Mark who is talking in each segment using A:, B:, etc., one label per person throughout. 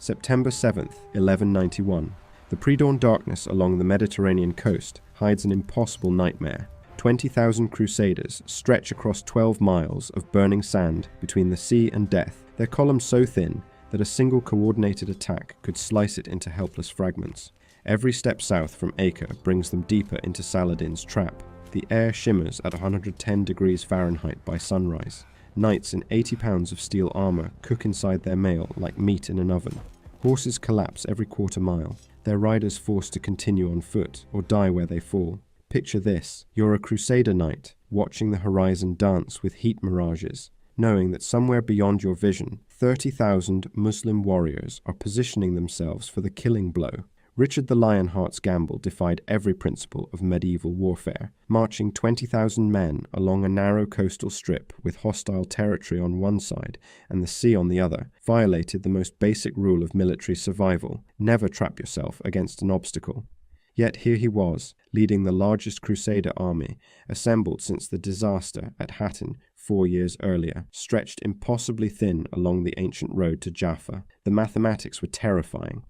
A: September 7th, 1191. The pre-dawn darkness along the Mediterranean coast hides an impossible nightmare. 20,000 crusaders stretch across 12 miles of burning sand between the sea and death, their column so thin that a single coordinated attack could slice it into helpless fragments. Every step south from Acre brings them deeper into Saladin's trap. The air shimmers at 110 degrees Fahrenheit by sunrise. Knights in 80 pounds of steel armor cook inside their mail like meat in an oven. Horses collapse every quarter mile, their riders forced to continue on foot or die where they fall. Picture this: you're a crusader knight, watching the horizon dance with heat mirages, knowing that somewhere beyond your vision, 30,000 Muslim warriors are positioning themselves for the killing blow. Richard the Lionheart's gamble defied every principle of medieval warfare, marching 20,000 men along a narrow coastal strip with hostile territory on one side and the sea on the other, violated the most basic rule of military survival: never trap yourself against an obstacle. Yet here he was, leading the largest crusader army, assembled since the disaster at Hattin 4 years earlier, stretched impossibly thin along the ancient road to Jaffa. The mathematics were terrifying.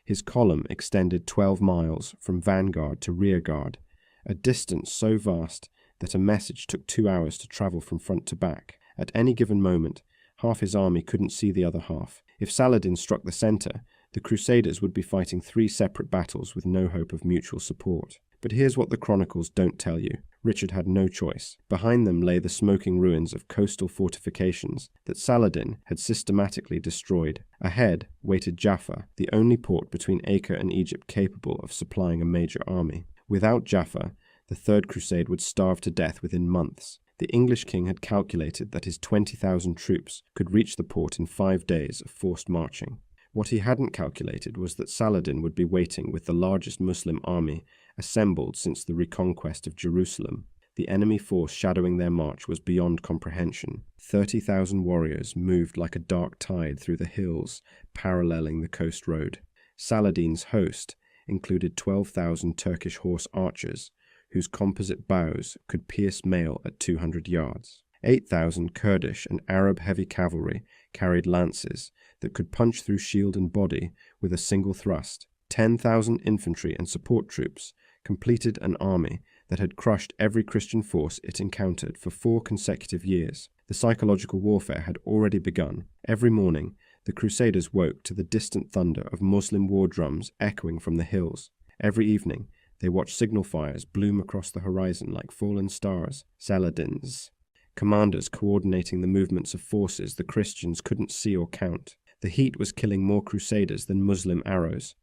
A: His column extended 12 miles from vanguard to rearguard, a distance so vast that a message took 2 hours to travel from front to back. At any given moment, half his army couldn't see the other half. If Saladin struck the center, the Crusaders would be fighting 3 separate battles with no hope of mutual support. But here's what the chronicles don't tell you. Richard had no choice. Behind them lay the smoking ruins of coastal fortifications that Saladin had systematically destroyed. Ahead waited Jaffa, the only port between Acre and Egypt capable of supplying a major army. Without Jaffa, the Third Crusade would starve to death within months. The English king had calculated that his 20,000 troops could reach the port in 5 days of forced marching. What he hadn't calculated was that Saladin would be waiting with the largest Muslim army assembled since the reconquest of Jerusalem. The enemy force shadowing their march was beyond comprehension. 30,000 warriors moved like a dark tide through the hills, paralleling the coast road. Saladin's host included 12,000 Turkish horse archers, whose composite bows could pierce mail at 200 yards. 8,000 Kurdish and Arab heavy cavalry carried lances that could punch through shield and body with a single thrust. 10,000 infantry and support troops completed an army that had crushed every Christian force it encountered for 4 consecutive years. The psychological warfare had already begun. Every morning, the Crusaders woke to the distant thunder of Muslim war drums echoing from the hills. Every evening, they watched signal fires bloom across the horizon like fallen stars. Saladin's commanders coordinating the movements of forces the Christians couldn't see or count. The heat was killing more crusaders than Muslim arrows.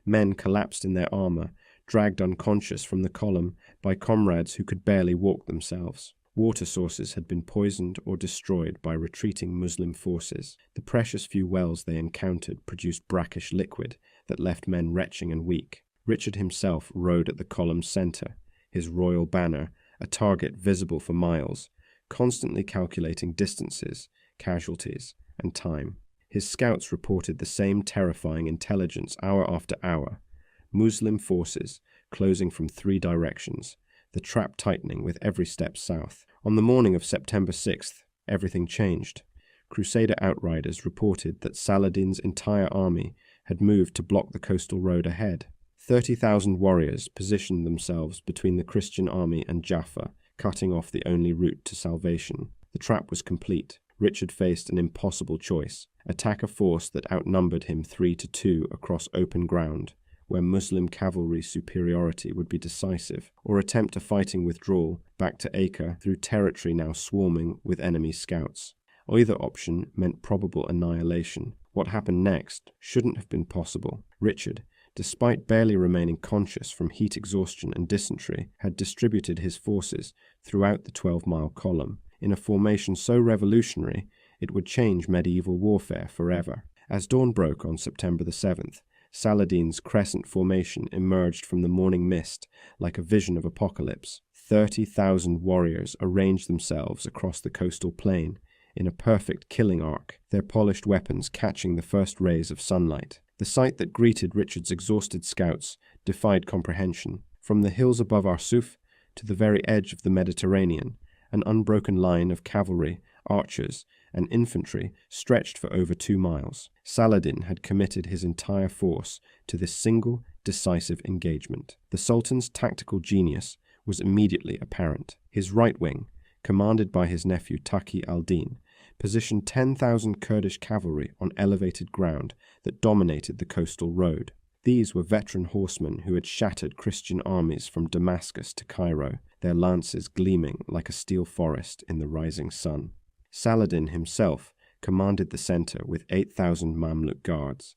A: Men collapsed in their armor, dragged unconscious from the column by comrades who could barely walk themselves. Water sources had been poisoned or destroyed by retreating Muslim forces. The precious few wells they encountered produced brackish liquid that left men retching and weak. Richard himself rode at the column's center, his royal banner, a target visible for miles, constantly calculating distances, casualties, and time. His scouts reported the same terrifying intelligence hour after hour. Muslim forces closing from 3 directions, the trap tightening with every step south. On the morning of September 6th, everything changed. Crusader outriders reported that Saladin's entire army had moved to block the coastal road ahead. 30,000 warriors positioned themselves between the Christian army and Jaffa, cutting off the only route to salvation. The trap was complete. Richard faced an impossible choice: attack a force that outnumbered him 3-2 across open ground, where Muslim cavalry superiority would be decisive, or attempt a fighting withdrawal back to Acre through territory now swarming with enemy scouts. Either option meant probable annihilation. What happened next shouldn't have been possible. Richard, despite barely remaining conscious from heat exhaustion and dysentery, had distributed his forces throughout the 12-mile column, in a formation so revolutionary it would change medieval warfare forever. As dawn broke on September the 7th, Saladin's crescent formation emerged from the morning mist like a vision of apocalypse. 30,000 warriors arranged themselves across the coastal plain in a perfect killing arc, their polished weapons catching the first rays of sunlight. The sight that greeted Richard's exhausted scouts defied comprehension. From the hills above Arsuf to the very edge of the Mediterranean, an unbroken line of cavalry, archers, and infantry stretched for over 2 miles. Saladin had committed his entire force to this single, decisive engagement. The Sultan's tactical genius was immediately apparent. His right wing, commanded by his nephew Taqi al-Din, positioned 10,000 Kurdish cavalry on elevated ground that dominated the coastal road. These were veteran horsemen who had shattered Christian armies from Damascus to Cairo, their lances gleaming like a steel forest in the rising sun. Saladin himself commanded the center with 8,000 Mamluk guards,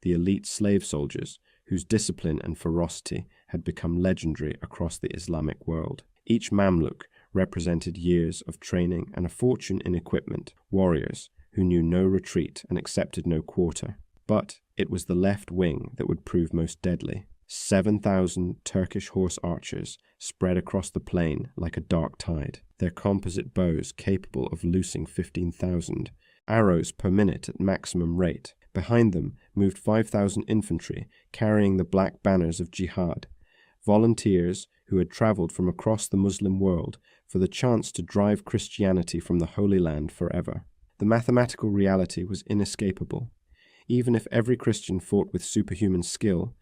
A: the elite slave soldiers whose discipline and ferocity had become legendary across the Islamic world. Each Mamluk represented years of training and a fortune in equipment, warriors who knew no retreat and accepted no quarter. But it was the left wing that would prove most deadly. 7,000 Turkish horse archers spread across the plain like a dark tide, their composite bows capable of loosing 15,000 arrows per minute at maximum rate. Behind them moved 5,000 infantry carrying the black banners of jihad, volunteers who had traveled from across the Muslim world for the chance to drive Christianity from the Holy Land forever. The mathematical reality was inescapable. Even if every Christian fought with superhuman skill,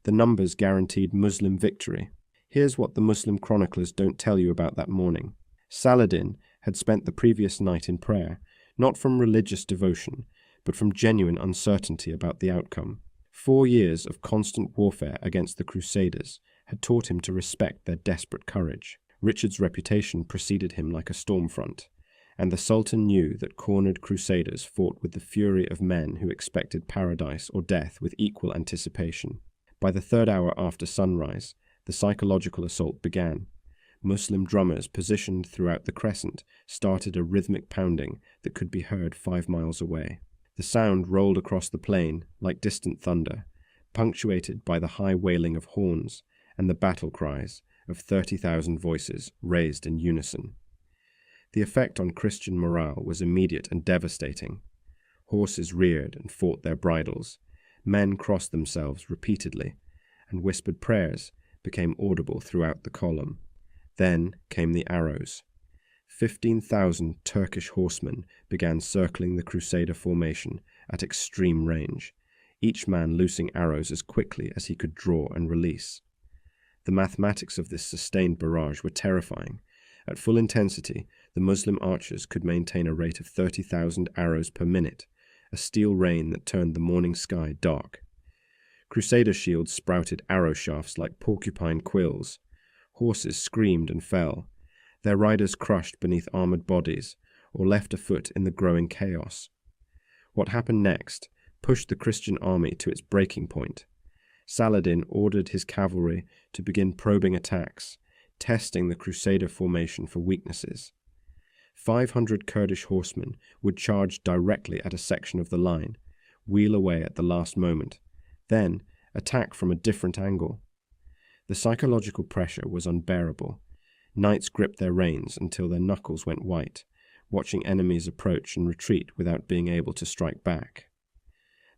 A: the numbers guaranteed Muslim victory. Here's what the Muslim chroniclers don't tell you about that morning. Saladin had spent the previous night in prayer, not from religious devotion, but from genuine uncertainty about the outcome. 4 years of constant warfare against the Crusaders had taught him to respect their desperate courage. Richard's reputation preceded him like a storm front, and the Sultan knew that cornered Crusaders fought with the fury of men who expected paradise or death with equal anticipation. By the 3rd hour after sunrise, the psychological assault began. Muslim drummers positioned throughout the crescent started a rhythmic pounding that could be heard 5 miles away. The sound rolled across the plain like distant thunder, punctuated by the high wailing of horns and the battle cries of 30,000 voices raised in unison. The effect on Christian morale was immediate and devastating. Horses reared and fought their bridles. Men crossed themselves repeatedly, and whispered prayers became audible throughout the column. Then came the arrows. 15,000 Turkish horsemen began circling the Crusader formation at extreme range, each man loosing arrows as quickly as he could draw and release. The mathematics of this sustained barrage were terrifying. At full intensity, the Muslim archers could maintain a rate of 30,000 arrows per minute, a steel rain that turned the morning sky dark. Crusader shields sprouted arrow shafts like porcupine quills. Horses screamed and fell, their riders crushed beneath armored bodies or left afoot in the growing chaos. What happened next pushed the Christian army to its breaking point. Saladin ordered his cavalry to begin probing attacks, testing the Crusader formation for weaknesses. 500 Kurdish horsemen would charge directly at a section of the line, wheel away at the last moment, then attack from a different angle. The psychological pressure was unbearable. Knights gripped their reins until their knuckles went white, watching enemies approach and retreat without being able to strike back.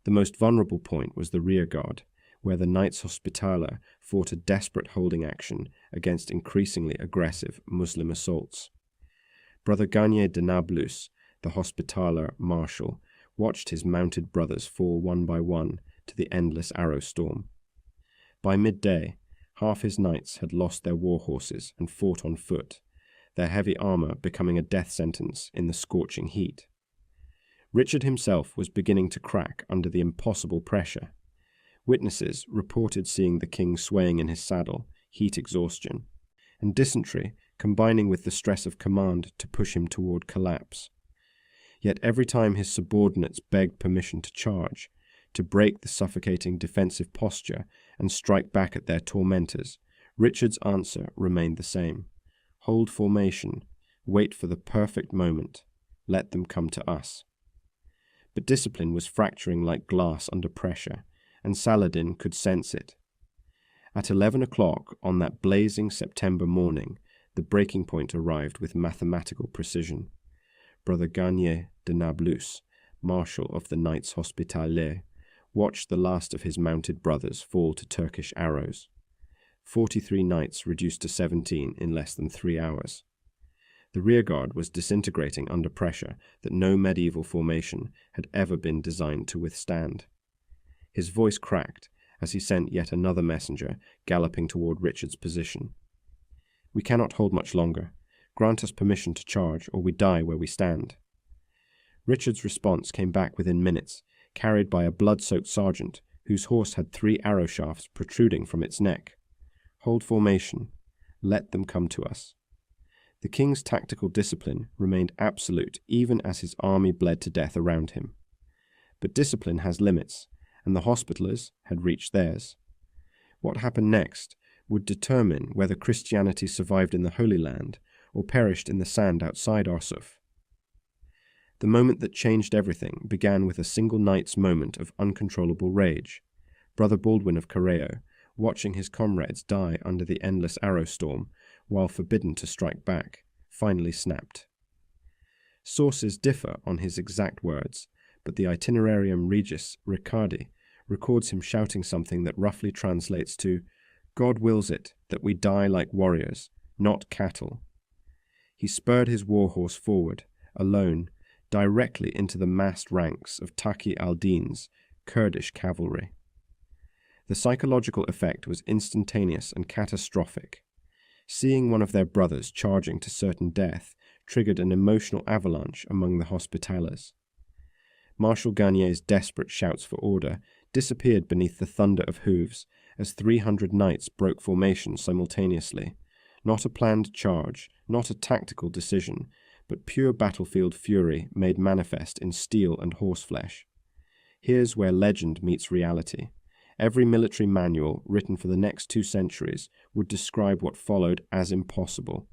A: The most vulnerable point was the rearguard, where the Knights Hospitaller fought a desperate holding action against increasingly aggressive Muslim assaults. Brother Gagné de Nablus, the Hospitaller marshal, watched his mounted brothers fall one by one to the endless arrow storm. By midday, half his knights had lost their war horses and fought on foot, their heavy armor becoming a death sentence in the scorching heat. Richard himself was beginning to crack under the impossible pressure. Witnesses reported seeing the king swaying in his saddle, heat exhaustion, and dysentery combining with the stress of command to push him toward collapse. Yet every time his subordinates begged permission to charge, to break the suffocating defensive posture and strike back at their tormentors, Richard's answer remained the same. Hold formation, wait for the perfect moment, let them come to us. But discipline was fracturing like glass under pressure, and Saladin could sense it. At 11 o'clock on that blazing September morning, the breaking point arrived with mathematical precision. Brother Gagné de Nablus, marshal of the Knights Hospitaliers, watched the last of his mounted brothers fall to Turkish arrows. 43 knights reduced to 17 in less than 3 hours. The rearguard was disintegrating under pressure that no medieval formation had ever been designed to withstand. His voice cracked as he sent yet another messenger galloping toward Richard's position. "We cannot hold much longer. Grant us permission to charge, or we die where we stand." Richard's response came back within minutes, carried by a blood-soaked sergeant whose horse had 3 arrow shafts protruding from its neck. "Hold formation. Let them come to us." The king's tactical discipline remained absolute even as his army bled to death around him. But discipline has limits, and the Hospitallers had reached theirs. What happened next would determine whether Christianity survived in the Holy Land or perished in the sand outside Arsuf. The moment that changed everything began with a single night's moment of uncontrollable rage. Brother Baldwin of Correo, watching his comrades die under the endless arrow storm while forbidden to strike back, finally snapped. Sources differ on his exact words, but the Itinerarium Regis Riccardi records him shouting something that roughly translates to, "God wills it that we die like warriors, not cattle." He spurred his warhorse forward, alone, directly into the massed ranks of Taqi al-Din's Kurdish cavalry. The psychological effect was instantaneous and catastrophic. Seeing one of their brothers charging to certain death triggered an emotional avalanche among the Hospitallers. Marshal Garnier's desperate shouts for order disappeared beneath the thunder of hooves as 300 knights broke formation simultaneously. Not a planned charge, not a tactical decision, but pure battlefield fury made manifest in steel and horseflesh. Here's where legend meets reality. Every military manual written for the next 2 centuries would describe what followed as impossible.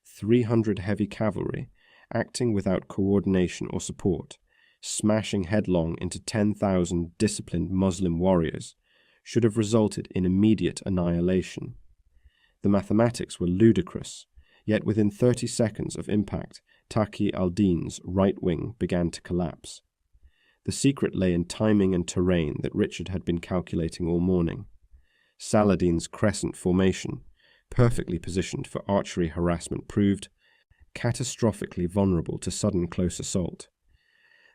A: 300 heavy cavalry, acting without coordination or support, smashing headlong into 10,000 disciplined Muslim warriors, should have resulted in immediate annihilation. The mathematics were ludicrous, yet within 30 seconds of impact, Taqi al-Din's right wing began to collapse. The secret lay in timing and terrain that Richard had been calculating all morning. Saladin's crescent formation, perfectly positioned for archery harassment, proved catastrophically vulnerable to sudden close assault.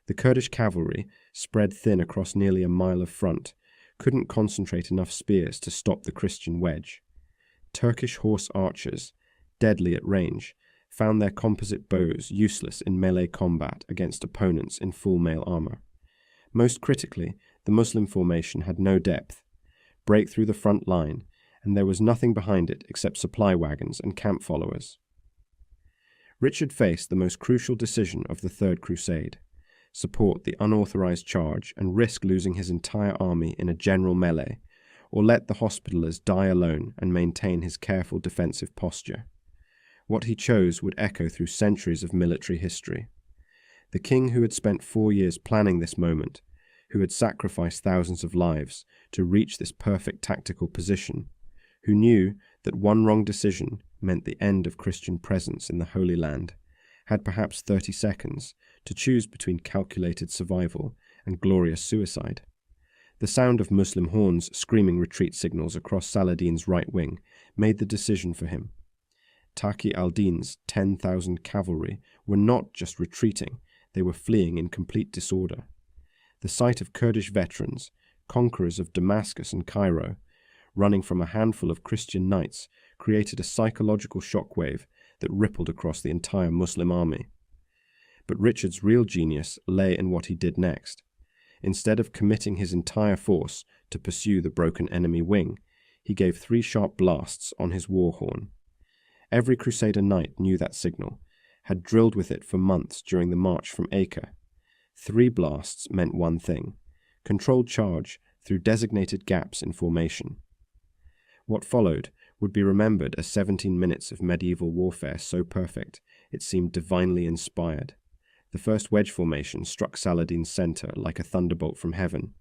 A: The Kurdish cavalry, spread thin across nearly a mile of front, couldn't concentrate enough spears to stop the Christian wedge. Turkish horse archers, deadly at range, found their composite bows useless in melee combat against opponents in full mail armor. Most critically, the Muslim formation had no depth. Break through the front line, and there was nothing behind it except supply wagons and camp followers. Richard faced the most crucial decision of the Third Crusade: support the unauthorized charge and risk losing his entire army in a general melee, or let the Hospitallers die alone and maintain his careful defensive posture. What he chose would echo through centuries of military history. The king who had spent 4 years planning this moment, who had sacrificed thousands of lives to reach this perfect tactical position, who knew that one wrong decision meant the end of Christian presence in the Holy Land, had perhaps 30 seconds to choose between calculated survival and glorious suicide. The sound of Muslim horns screaming retreat signals across Saladin's right wing made the decision for him. Taqi al-Din's 10,000 cavalry were not just retreating, they were fleeing in complete disorder. The sight of Kurdish veterans, conquerors of Damascus and Cairo, running from a handful of Christian knights created a psychological shockwave that rippled across the entire Muslim army. But Richard's real genius lay in what he did next. Instead of committing his entire force to pursue the broken enemy wing, he gave 3 sharp blasts on his war horn. Every Crusader knight knew that signal, had drilled with it for months during the march from Acre. 3 blasts meant one thing: controlled charge through designated gaps in formation. What followed would be remembered as 17 minutes of medieval warfare so perfect it seemed divinely inspired. The first wedge formation struck Saladin's center like a thunderbolt from heaven.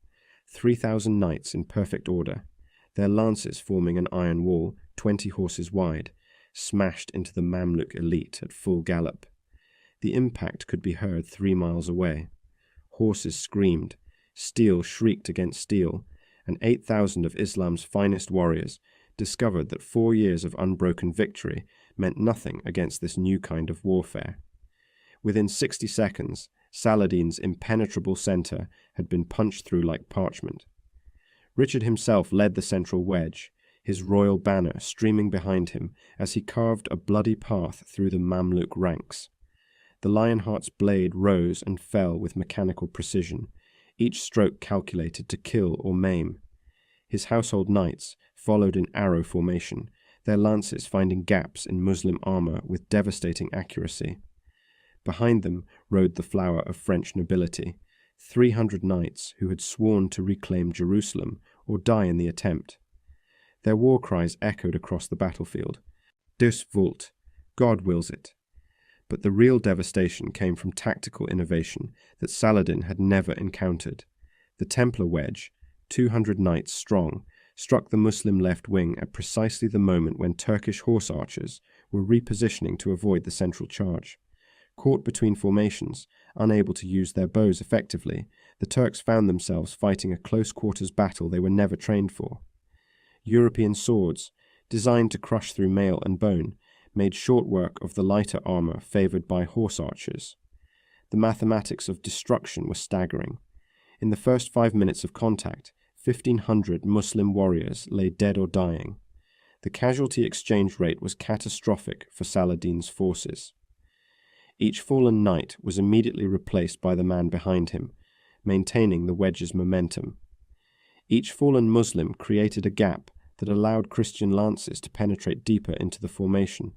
A: 3,000 knights in perfect order, their lances forming an iron wall 20 horses wide, smashed into the Mamluk elite at full gallop. The impact could be heard 3 miles away. Horses screamed, steel shrieked against steel, and 8,000 of Islam's finest warriors discovered that 4 years of unbroken victory meant nothing against this new kind of warfare. Within 60 seconds, Saladin's impenetrable centre had been punched through like parchment. Richard himself led the central wedge, his royal banner streaming behind him as he carved a bloody path through the Mamluk ranks. The Lionheart's blade rose and fell with mechanical precision, each stroke calculated to kill or maim. His household knights followed in arrow formation, their lances finding gaps in Muslim armour with devastating accuracy. Behind them rode the flower of French nobility, 300 knights who had sworn to reclaim Jerusalem or die in the attempt. Their war cries echoed across the battlefield. Deus vult, God wills it. But the real devastation came from tactical innovation that Saladin had never encountered. The Templar wedge, 200 knights strong, struck the Muslim left wing at precisely the moment when Turkish horse archers were repositioning to avoid the central charge. Caught between formations, unable to use their bows effectively, the Turks found themselves fighting a close-quarters battle they were never trained for. European swords, designed to crush through mail and bone, made short work of the lighter armour favoured by horse archers. The mathematics of destruction were staggering. In the first 5 minutes of contact, 1,500 Muslim warriors lay dead or dying. The casualty exchange rate was catastrophic for Saladin's forces. Each fallen knight was immediately replaced by the man behind him, maintaining the wedge's momentum. Each fallen Muslim created a gap that allowed Christian lances to penetrate deeper into the formation.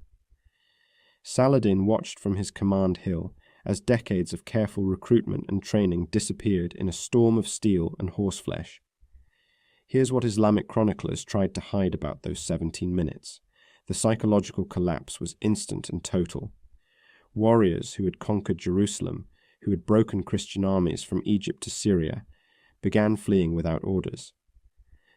A: Saladin watched from his command hill as decades of careful recruitment and training disappeared in a storm of steel and horseflesh. Here's what Islamic chroniclers tried to hide about those 17 minutes. The psychological collapse was instant and total. Warriors who had conquered Jerusalem, who had broken Christian armies from Egypt to Syria, began fleeing without orders.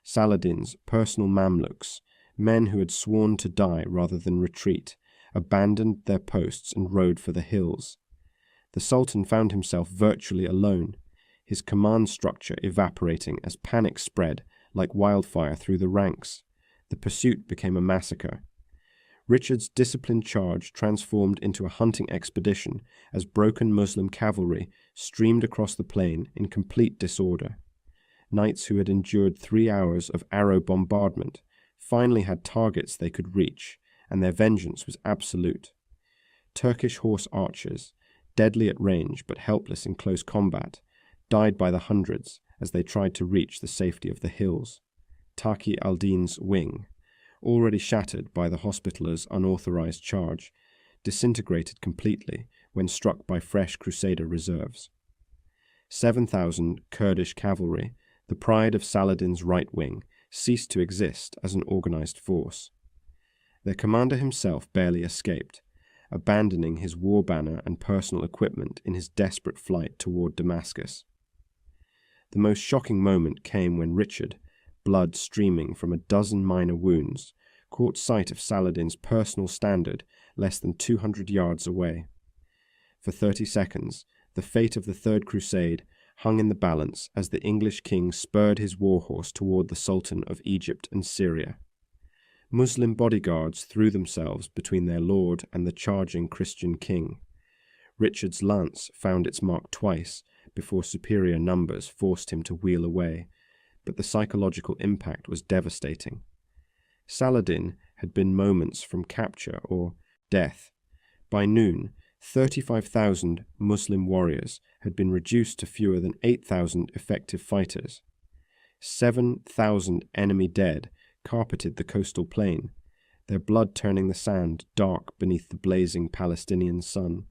A: Saladin's personal Mamluks, men who had sworn to die rather than retreat, abandoned their posts and rode for the hills. The Sultan found himself virtually alone, his command structure evaporating as panic spread like wildfire through the ranks. The pursuit became a massacre. Richard's disciplined charge transformed into a hunting expedition as broken Muslim cavalry streamed across the plain in complete disorder. Knights who had endured 3 hours of arrow bombardment finally had targets they could reach, and their vengeance was absolute. Turkish horse archers, deadly at range but helpless in close combat, died by the hundreds as they tried to reach the safety of the hills. Taqi al-Din's wing, already shattered by the Hospitallers' unauthorized charge, disintegrated completely when struck by fresh Crusader reserves. 7,000 Kurdish cavalry, the pride of Saladin's right wing, ceased to exist as an organized force. Their commander himself barely escaped, abandoning his war banner and personal equipment in his desperate flight toward Damascus. The most shocking moment came when Richard, blood streaming from a dozen minor wounds, caught sight of Saladin's personal standard less than 200 yards away. For 30 seconds, the fate of the Third Crusade hung in the balance as the English king spurred his warhorse toward the Sultan of Egypt and Syria. Muslim bodyguards threw themselves between their lord and the charging Christian king. Richard's lance found its mark twice before superior numbers forced him to wheel away, but the psychological impact was devastating. Saladin had been moments from capture or death. By noon, 35,000 Muslim warriors had been reduced to fewer than 8,000 effective fighters. 7,000 enemy dead carpeted the coastal plain, their blood turning the sand dark beneath the blazing Palestinian sun.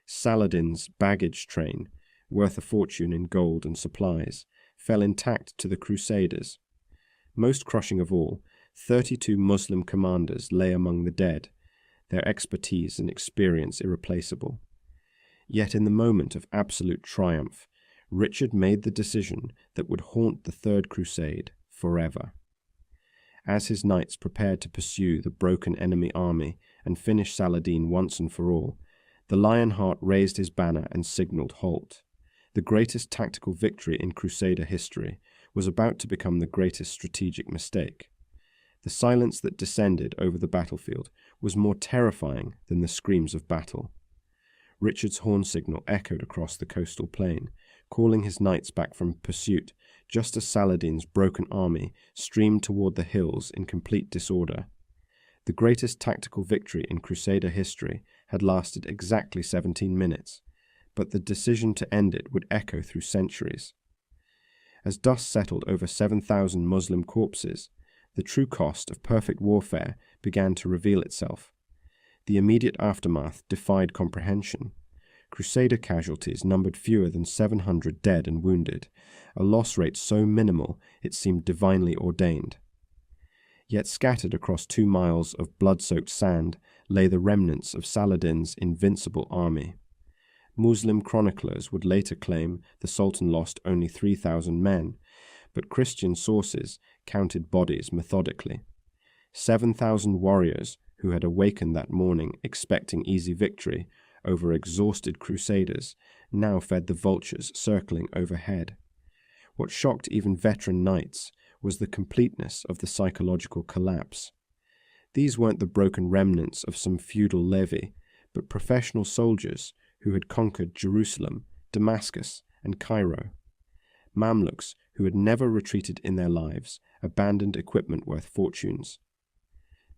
A: Saladin's baggage train, worth a fortune in gold and supplies, fell intact to the Crusaders. Most crushing of all, 32 Muslim commanders lay among the dead, their expertise and experience irreplaceable. Yet in the moment of absolute triumph, Richard made the decision that would haunt the Third Crusade forever. As his knights prepared to pursue the broken enemy army and finish Saladin once and for all, the Lionheart raised his banner and signalled halt. The greatest tactical victory in Crusader history was about to become the greatest strategic mistake. The silence that descended over the battlefield was more terrifying than the screams of battle. Richard's horn signal echoed across the coastal plain, calling his knights back from pursuit, just as Saladin's broken army streamed toward the hills in complete disorder. The greatest tactical victory in Crusader history had lasted exactly 17 minutes, but the decision to end it would echo through centuries. As dust settled over 7,000 Muslim corpses, the true cost of perfect warfare began to reveal itself. The immediate aftermath defied comprehension. Crusader casualties numbered fewer than 700 dead and wounded, a loss rate so minimal it seemed divinely ordained. Yet scattered across 2 miles of blood-soaked sand lay the remnants of Saladin's invincible army. Muslim chroniclers would later claim the Sultan lost only 3,000 men, but Christian sources counted bodies methodically. 7,000 warriors who had awakened that morning expecting easy victory over exhausted crusaders now fed the vultures circling overhead. What shocked even veteran knights was the completeness of the psychological collapse. These weren't the broken remnants of some feudal levy, but professional soldiers who had conquered Jerusalem, Damascus, and Cairo. Mamluks who had never retreated in their lives abandoned equipment worth fortunes.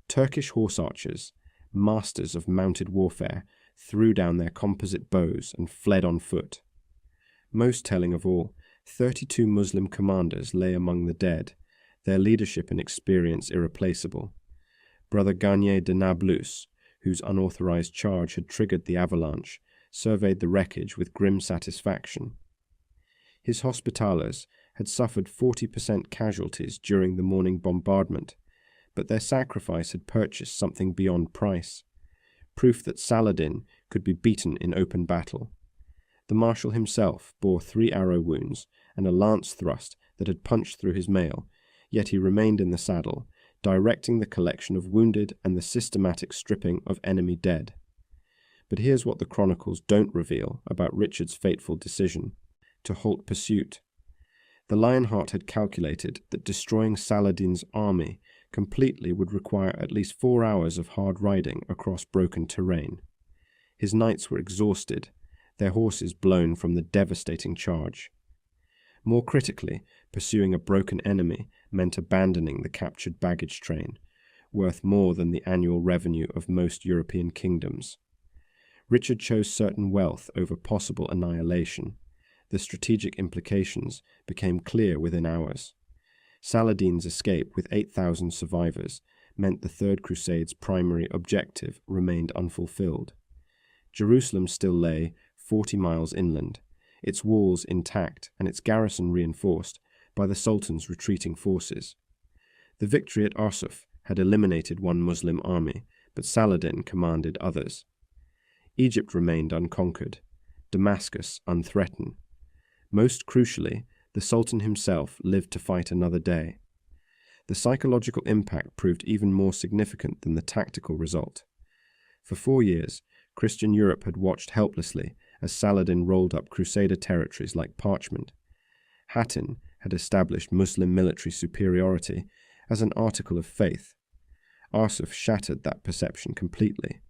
A: Turkish horse archers, masters of mounted warfare, threw down their composite bows and fled on foot. Most telling of all, 32 Muslim commanders lay among the dead, their leadership and experience irreplaceable. Brother Garnier de Nablus, whose unauthorized charge had triggered the avalanche, surveyed the wreckage with grim satisfaction. His Hospitallers had suffered 40% casualties during the morning bombardment, but their sacrifice had purchased something beyond price, proof that Saladin could be beaten in open battle. The marshal himself bore 3 arrow wounds and a lance thrust that had punched through his mail, yet he remained in the saddle, directing the collection of wounded and the systematic stripping of enemy dead. But here's what the chronicles don't reveal about Richard's fateful decision: to halt pursuit. The Lionheart had calculated that destroying Saladin's army completely would require at least 4 hours of hard riding across broken terrain. His knights were exhausted, their horses blown from the devastating charge. More critically, pursuing a broken enemy meant abandoning the captured baggage train, worth more than the annual revenue of most European kingdoms. Richard chose certain wealth over possible annihilation. The strategic implications became clear within hours. Saladin's escape with 8,000 survivors meant the Third Crusade's primary objective remained unfulfilled. Jerusalem still lay 40 miles inland, its walls intact and its garrison reinforced by the Sultan's retreating forces. The victory at Arsuf had eliminated one Muslim army, but Saladin commanded others. Egypt remained unconquered, Damascus unthreatened. Most crucially, the Sultan himself lived to fight another day. The psychological impact proved even more significant than the tactical result. For 4 years, Christian Europe had watched helplessly as Saladin rolled up Crusader territories like parchment. Hattin had established Muslim military superiority as an article of faith. Arsuf shattered that perception completely.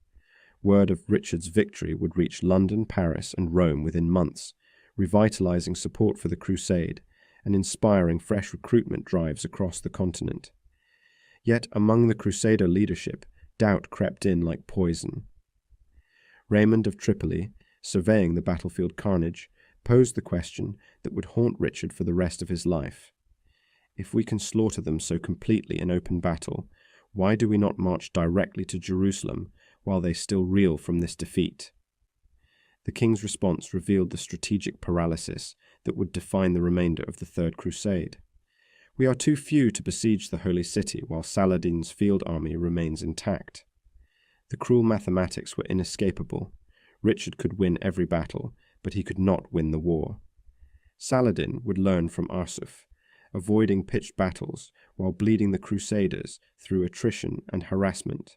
A: Word of Richard's victory would reach London, Paris, and Rome within months, revitalizing support for the crusade and inspiring fresh recruitment drives across the continent. Yet among the Crusader leadership, doubt crept in like poison. Raymond of Tripoli, surveying the battlefield carnage, posed the question that would haunt Richard for the rest of his life. If we can slaughter them so completely in open battle, why do we not march directly to Jerusalem while they still reel from this defeat? The king's response revealed the strategic paralysis that would define the remainder of the Third Crusade. We are too few to besiege the Holy City while Saladin's field army remains intact. The cruel mathematics were inescapable. Richard could win every battle, but he could not win the war. Saladin would learn from Arsuf, avoiding pitched battles while bleeding the Crusaders through attrition and harassment.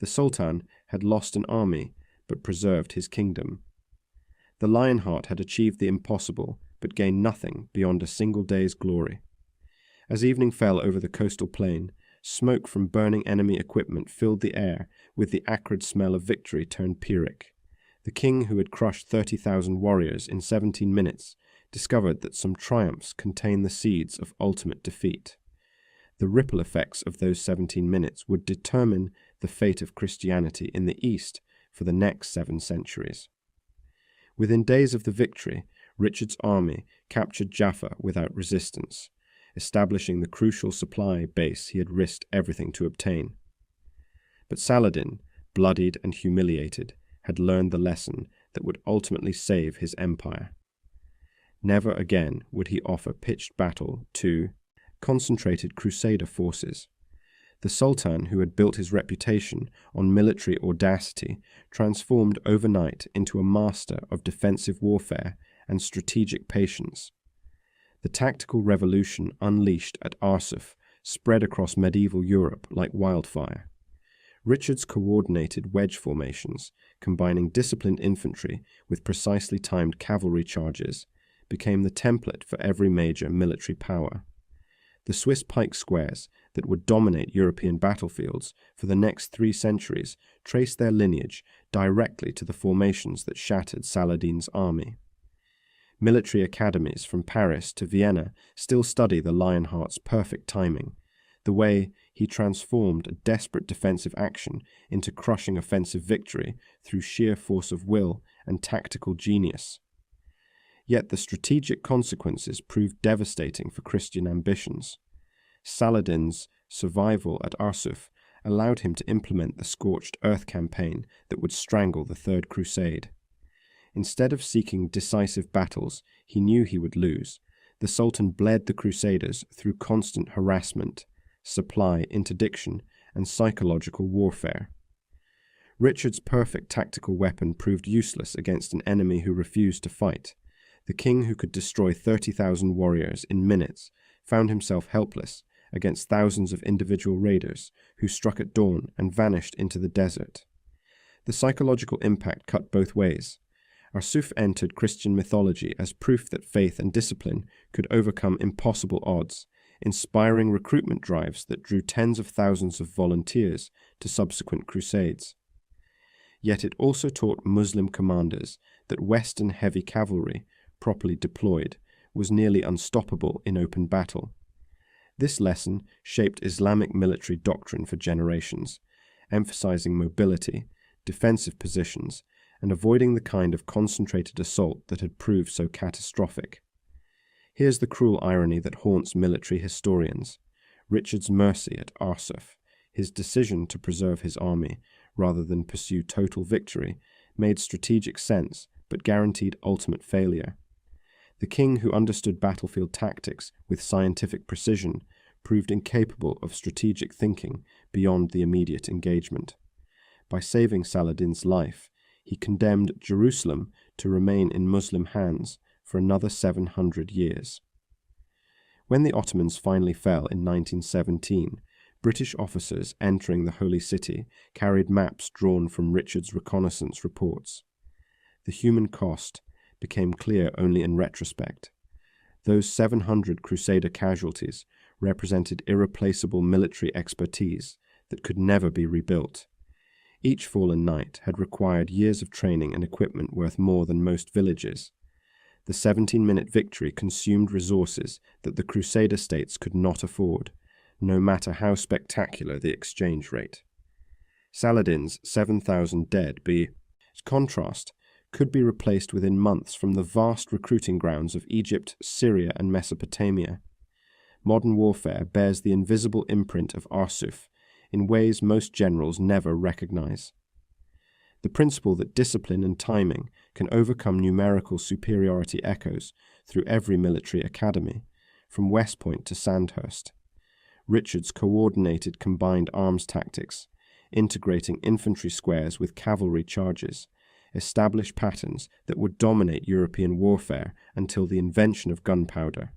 A: The Sultan had lost an army, but preserved his kingdom. The Lionheart had achieved the impossible, but gained nothing beyond a single day's glory. As evening fell over the coastal plain, Smoke from burning enemy equipment filled the air with the acrid smell of victory turned Pyrrhic. The king, who had crushed 30,000 warriors in 17 minutes, discovered that some triumphs contained the seeds of ultimate defeat. The ripple effects of those 17 minutes would determine the fate of Christianity in the East for the next 7 centuries. Within days of the victory, Richard's army captured Jaffa without resistance, establishing the crucial supply base he had risked everything to obtain. But Saladin, bloodied and humiliated, had learned the lesson that would ultimately save his empire. Never again would he offer pitched battle to concentrated crusader forces. The Sultan, who had built his reputation on military audacity, transformed overnight into a master of defensive warfare and strategic patience. The tactical revolution unleashed at Arsuf spread across medieval Europe like wildfire. Richard's coordinated wedge formations, combining disciplined infantry with precisely timed cavalry charges, became the template for every major military power. The Swiss pike squares that would dominate European battlefields for the next 3 centuries traced their lineage directly to the formations that shattered Saladin's army. Military academies from Paris to Vienna still study the Lionheart's perfect timing, the way he transformed a desperate defensive action into crushing offensive victory through sheer force of will and tactical genius. Yet the strategic consequences proved devastating for Christian ambitions. Saladin's survival at Arsuf allowed him to implement the scorched earth campaign that would strangle the Third Crusade. Instead of seeking decisive battles he knew he would lose, the Sultan bled the Crusaders through constant harassment, supply interdiction, and psychological warfare. Richard's perfect tactical weapon proved useless against an enemy who refused to fight. The king, who could destroy 30,000 warriors in minutes, found himself helpless against thousands of individual raiders who struck at dawn and vanished into the desert. The psychological impact cut both ways. Arsuf entered Christian mythology as proof that faith and discipline could overcome impossible odds, inspiring recruitment drives that drew tens of thousands of volunteers to subsequent crusades. Yet it also taught Muslim commanders that Western heavy cavalry, properly deployed, was nearly unstoppable in open battle. This lesson shaped Islamic military doctrine for generations, emphasizing mobility, defensive positions, and avoiding the kind of concentrated assault that had proved so catastrophic. Here's the cruel irony that haunts military historians. Richard's mercy at Arsuf, his decision to preserve his army rather than pursue total victory, made strategic sense but guaranteed ultimate failure. The king, who understood battlefield tactics with scientific precision, proved incapable of strategic thinking beyond the immediate engagement. By saving Saladin's life, he condemned Jerusalem to remain in Muslim hands for another 700 years. When the Ottomans finally fell in 1917, British officers entering the Holy City carried maps drawn from Richard's reconnaissance reports. The human cost became clear only in retrospect. Those 700 Crusader casualties represented irreplaceable military expertise that could never be rebuilt. Each fallen knight had required years of training and equipment worth more than most villages. The 17-minute victory consumed resources that the Crusader states could not afford, no matter how spectacular the exchange rate. Saladin's 7,000 dead, by contrast, could be replaced within months from the vast recruiting grounds of Egypt, Syria, and Mesopotamia. Modern warfare bears the invisible imprint of Arsuf in ways most generals never recognize. The principle that discipline and timing can overcome numerical superiority echoes through every military academy, from West Point to Sandhurst. Richard's coordinated combined arms tactics, integrating infantry squares with cavalry charges, established patterns that would dominate European warfare until the invention of gunpowder.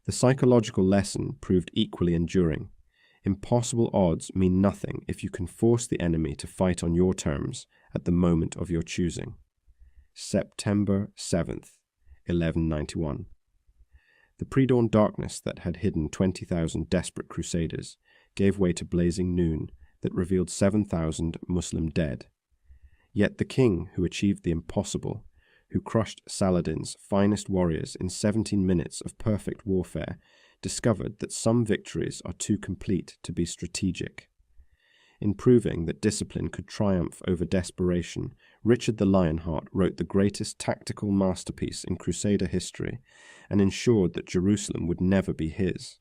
A: The psychological lesson proved equally enduring. Impossible odds mean nothing if you can force the enemy to fight on your terms at the moment of your choosing. September 7th, 1191. The pre-dawn darkness that had hidden 20,000 desperate crusaders gave way to blazing noon that revealed 7,000 Muslim dead. Yet the king who achieved the impossible, who crushed Saladin's finest warriors in 17 minutes of perfect warfare, discovered that some victories are too complete to be strategic. In proving that discipline could triumph over desperation, Richard the Lionheart wrote the greatest tactical masterpiece in Crusader history and ensured that Jerusalem would never be his.